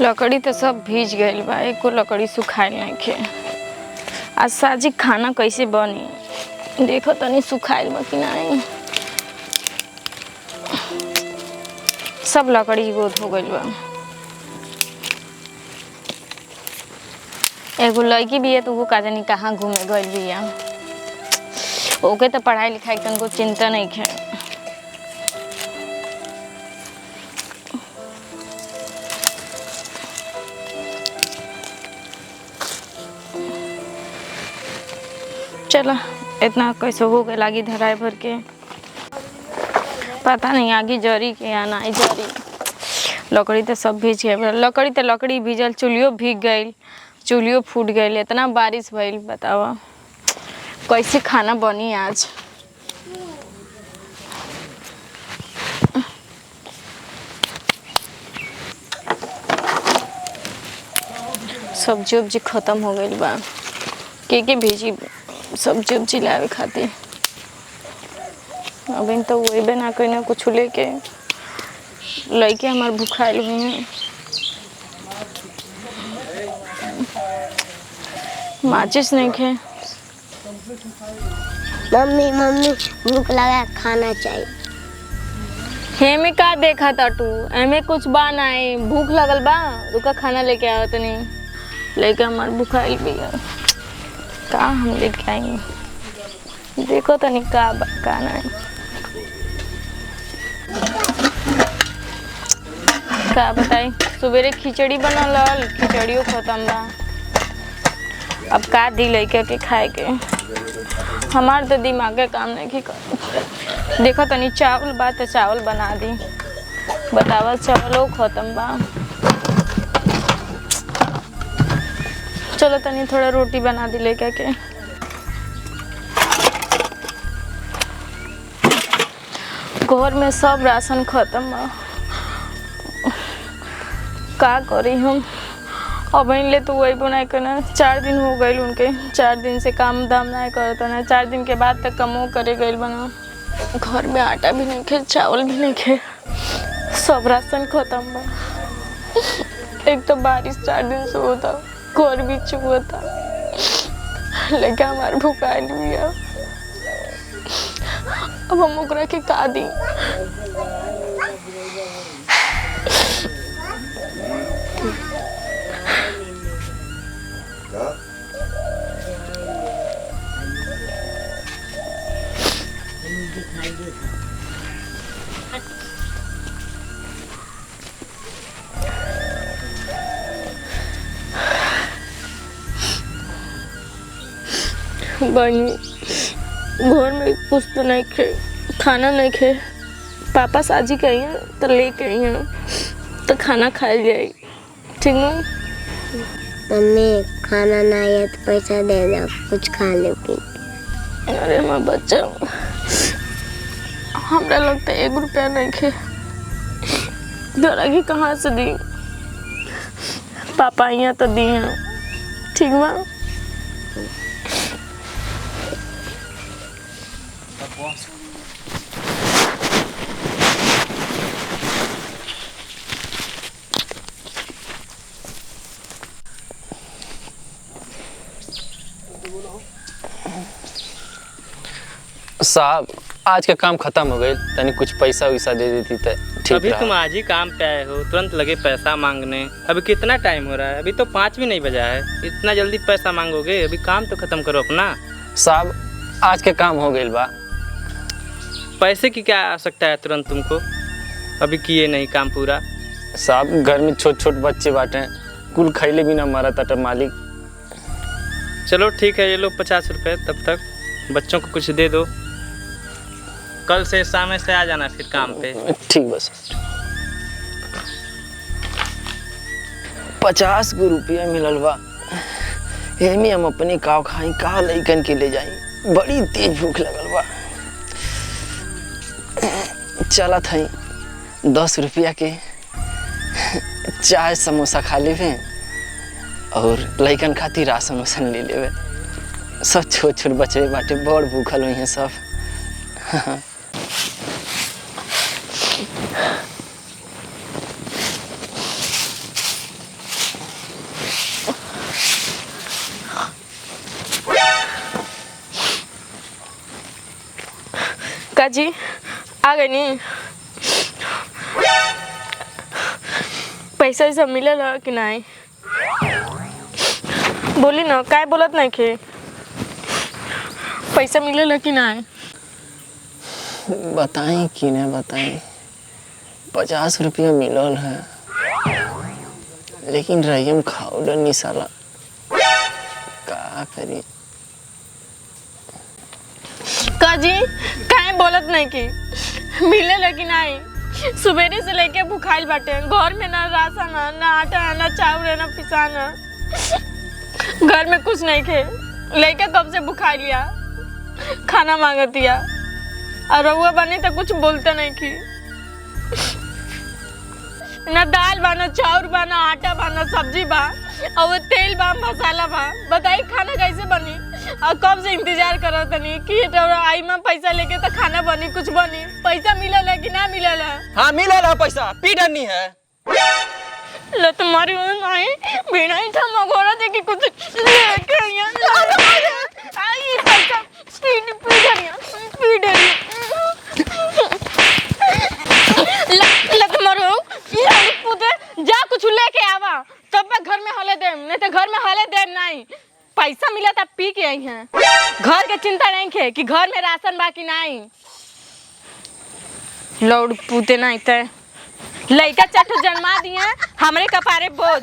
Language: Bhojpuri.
लकड़ी तो सब भीज गइल बा, एको लकड़ी सुखाइल नइखे। आज साजी खाना कैसे बनी देखो तनी, सुखाइल बा कि नहीं। सब लकड़ी गोद हो गइल बा। एगो लड़की भी है तो वो का जानी कहाँ घूमे गइल बिया। ओके तो पढ़ाई लिखाई तनको चिंता नहीं है। चला इतना कैसे हो गए लागी धराए भर के, पता नहीं आगे जरी के या नहीं जरी। लकड़ी तो सब भीज गए, लकड़ी भीजल, चूल्हियों भीग गई, चूल्हियों फूट गई। इतना बारिश भइल, बतावा कैसे खाना बनी आज। सब्जी उब्जी खत्म हो गई बा, के भेजी सब्जी उब्जी लावे खातिर। अभी तो वही बना कोई ना कुछ लेके लड़के हमारे भूखाइल हुए हैं। माचिस नहीं खे। मम्मी मम्मी भूख लगा, खाना चाहिए। हेमे का देखा था तू, एमे कुछ बा नहीं, भूख लगल बा, रुका खाना लेके आओ। तनी लेके हमारे भूखाइल भी है, का हम लेके आएंगे। देखो तनी का नहीं का बताई। सुबेरे खिचड़ी बनल, खिचड़ियों खत्म बा। अब का दी लइका के खाए के, हमार तो दिमाग के काम नहीं कर। देखो तनी चावल बा तो चावल बना दी, बतावा चावलों खत्म बा। चलो तनी थोड़ा रोटी बना दी लइका के। घर में सब राशन खत्म बा, का करी हम। अब ले तो वही बनाए करना, 4 दिन हो गए उनके, 4 दिन से काम दाम नहीं करता ना। 4 दिन के बाद तक कमो करे गए बना। घर में आटा भी नहीं खे, चावल भी नहीं खे, सब राशन खत्म बा। एक तो बारिश 4 दिन से होता, घर भी चुहता, लेकिन हमारे भूखाइल भी है। अब हम ओकरा के का दी। बनी घर में कुछ तो नहीं खे, खाना नहीं खे। पापा साजी कही हैं तो लेके आई हैं तो खाना खा जाए, ठीक है। मम्मी खाना नहीं है तो पैसा दे दो, कुछ खा ले पी। अरे मैं बच्चा, हमरा लगता है 1 रुपया नहीं खे, धरा की कहाँ से दी। पापा यहाँ तो दी हैं, ठीक बा। साहब आज का काम खत्म हो गए, तनी कुछ पैसा वैसा दे देती तो ठीक। अभी तुम आज ही काम पे आए हो, तुरंत लगे पैसा मांगने। अभी कितना टाइम हो रहा है, अभी तो 5 भी नहीं बजा है, इतना जल्दी पैसा मांगोगे? अभी काम तो खत्म करो अपना। साहब आज के काम हो गए बा। पैसे की क्या आवश्यकता है तुरंत तुमको, अभी किए नहीं काम पूरा? साहब घर में छोट छोट बच्चे बाटे, कुल खैले भी ना मरा ताटे मालिक। चलो ठीक है, ये लो 50 रुपये, तब तक बच्चों को कुछ दे दो। कल से शाम से आ जाना फिर काम पे। ठीक बस। 50 गो रुपया मिलल बा, एमे हम अपने काव खाई, का लइकन के ले जाई। बड़ी तेज भूख लगल बा। चलत हई 10 रुपया के चाय समोसा खा लेवे और लइकन खातिर राशन वासन ले लेवे। सब छोट छोट बच्चे बाटे, बड़ भूखल हुई हैं सब। काजी आ गई नी। पैसा वैसा मिलल है कि नहीं? बोली ना, काय बोलत नहीं खे? पैसा मिलल है कि नहीं? बताई कि नहीं बताई, 50 रुपया मिलल है, लेकिन रहीम खाउडर नहीं साला, का करी? काजी काय बोलत नहीं की मिलल है कि नहीं? सुबेरे से लेके भूखाइल बाटे, घर में ना राशन है, ना आटा है, ना चावल है, ना पिसान है, घर में कुछ नहीं खे। लेके कब से भूखाइल लिया, खाना मांगतिया और रउआ बने तो कुछ बोलते नहीं की। ना दाल बा, ना चाउर बा, ना आटा बा, ना सब्जी बा, और वो तेल बा, मसाला बा। बताई खाना कैसे बनी? और कब से इंतजार करो तनी कि आई में पैसा लेके तो खाना बनी, कुछ बनी। पैसा मिलल है कि ना मिलल है? हाँ मिलल है पैसा, पीटन नहीं है। लो तुम्हारी नहीं बिना ही था मगोरा दे के कुछ लेके आई पैसा पीट लत मरो पुते, जा कुछ लेके आवा तब मैं घर में हले दे, नहीं तो घर में हले दे नहीं। पैसा मिला था पी के आई हैं, घर के चिंता नहीं खे कि घर में राशन बाकी नहीं। लौड़ पुते नहीं थे लड़का चट जन्मा दिए, हमरे कपारे बोझ।